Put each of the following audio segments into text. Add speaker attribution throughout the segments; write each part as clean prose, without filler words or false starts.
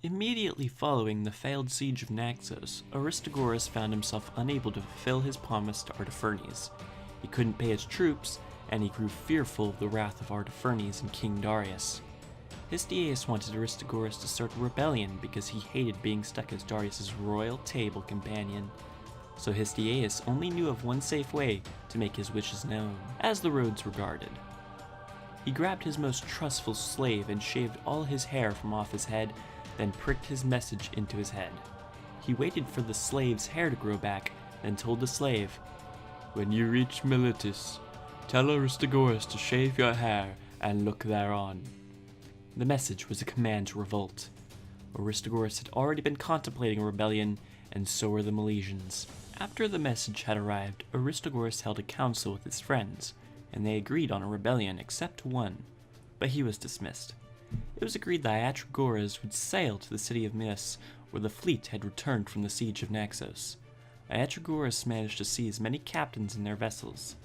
Speaker 1: Immediately following the failed Siege of Naxos, Aristagoras found himself unable to fulfill his promise to Artaphernes. He couldn't pay his troops, and he grew fearful of the wrath of Artaphernes and King Darius. Histiaeus wanted Aristagoras to start a rebellion because he hated being stuck as Darius's royal table companion. So Histiaeus only knew of one safe way to make his wishes known, as the roads were guarded. He grabbed his most trustful slave and shaved all his hair from off his head, then pricked his message into his head. He waited for the slave's hair to grow back, then told the slave, "When you reach Miletus, tell Aristagoras to shave your hair and look thereon." The message was a command to revolt. Aristagoras had already been contemplating a rebellion, and so were the Milesians. After the message had arrived, Aristagoras held a council with his friends, and they agreed on a rebellion except one, but he was dismissed. It was agreed that Iatragoras would sail to the city of Myus, where the fleet had returned from the Siege of Naxos. Iatragoras managed to seize many captains in their vessels.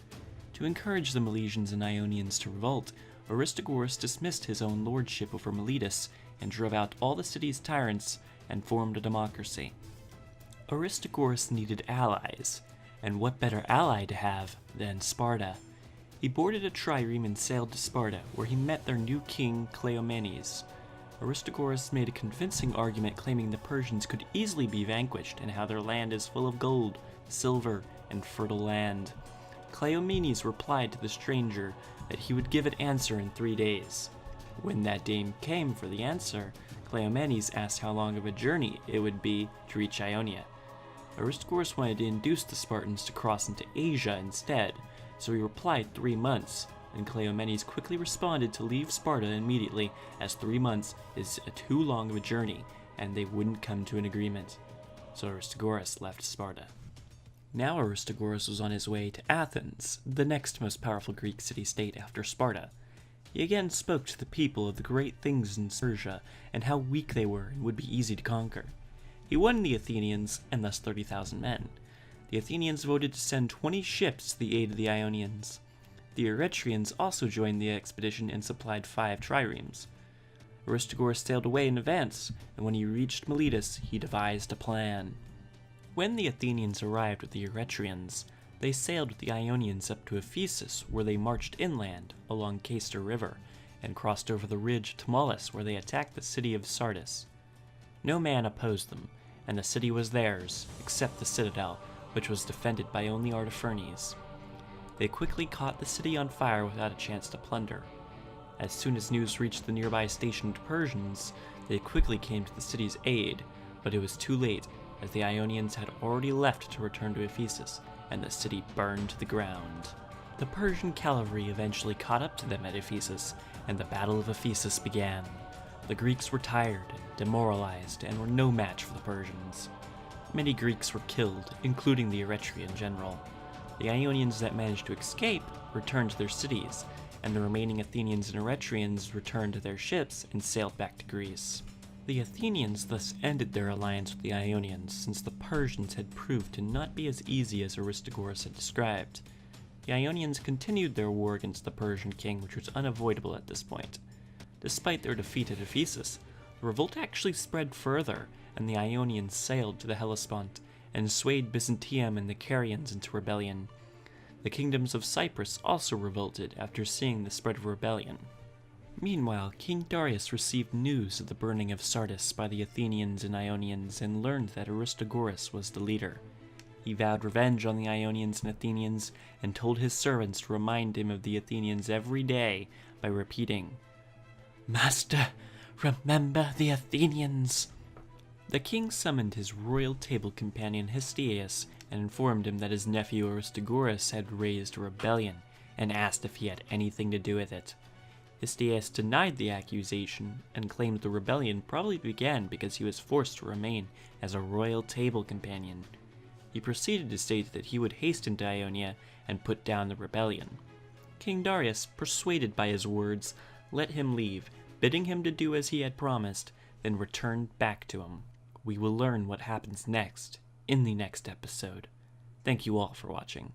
Speaker 1: To encourage the Milesians and Ionians to revolt, Aristagoras dismissed his own lordship over Miletus and drove out all the city's tyrants and formed a democracy. Aristagoras needed allies, and what better ally to have than Sparta? He boarded a trireme and sailed to Sparta, where he met their new king, Cleomenes. Aristagoras made a convincing argument claiming the Persians could easily be vanquished and how their land is full of gold, silver, and fertile land. Cleomenes replied to the stranger that he would give an answer in 3 days. When that day came for the answer, Cleomenes asked how long of a journey it would be to reach Ionia. Aristagoras wanted to induce the Spartans to cross into Asia instead, so he replied 3 months, and Cleomenes quickly responded to leave Sparta immediately, as 3 months is too long of a journey, and they wouldn't come to an agreement. So Aristagoras left Sparta. Now Aristagoras was on his way to Athens, the next most powerful Greek city-state after Sparta. He again spoke to the people of the great things in Persia, and how weak they were and would be easy to conquer. He won the Athenians, and thus 30,000 men. The Athenians voted to send 20 ships to the aid of the Ionians. The Eretrians also joined the expedition and supplied 5 triremes. Aristagoras sailed away in advance, and when he reached Miletus, he devised a plan. When the Athenians arrived with the Eretrians, they sailed with the Ionians up to Ephesus, where they marched inland along Cayster River, and crossed over the ridge to Tmolus, where they attacked the city of Sardis. No man opposed them, and the city was theirs, except the citadel, which was defended by only Artaphernes. They quickly caught the city on fire without a chance to plunder. As soon as news reached the nearby stationed Persians, they quickly came to the city's aid, but it was too late, as the Ionians had already left to return to Ephesus, and the city burned to the ground. The Persian cavalry eventually caught up to them at Ephesus, and the Battle of Ephesus began. The Greeks were tired and demoralized, and were no match for the Persians. Many Greeks were killed, including the Eretrian general. The Ionians that managed to escape returned to their cities, and the remaining Athenians and Eretrians returned to their ships and sailed back to Greece. The Athenians thus ended their alliance with the Ionians, since the Persians had proved to not be as easy as Aristagoras had described. The Ionians continued their war against the Persian king, which was unavoidable at this point. Despite their defeat at Ephesus, the revolt actually spread further, and the Ionians sailed to the Hellespont and swayed Byzantium and the Carians into rebellion. The kingdoms of Cyprus also revolted after seeing the spread of rebellion. Meanwhile, King Darius received news of the burning of Sardis by the Athenians and Ionians and learned that Aristagoras was the leader. He vowed revenge on the Ionians and Athenians and told his servants to remind him of the Athenians every day by repeating, "Master, remember the Athenians." The king summoned his royal table companion Histiaeus and informed him that his nephew Aristagoras had raised a rebellion and asked if he had anything to do with it. Histiaeus denied the accusation and claimed the rebellion probably began because he was forced to remain as a royal table companion. He proceeded to state that he would hasten to Ionia and put down the rebellion. King Darius, persuaded by his words, let him leave, bidding him to do as he had promised, then returned back to him. We will learn what happens next in the next episode. Thank you all for watching.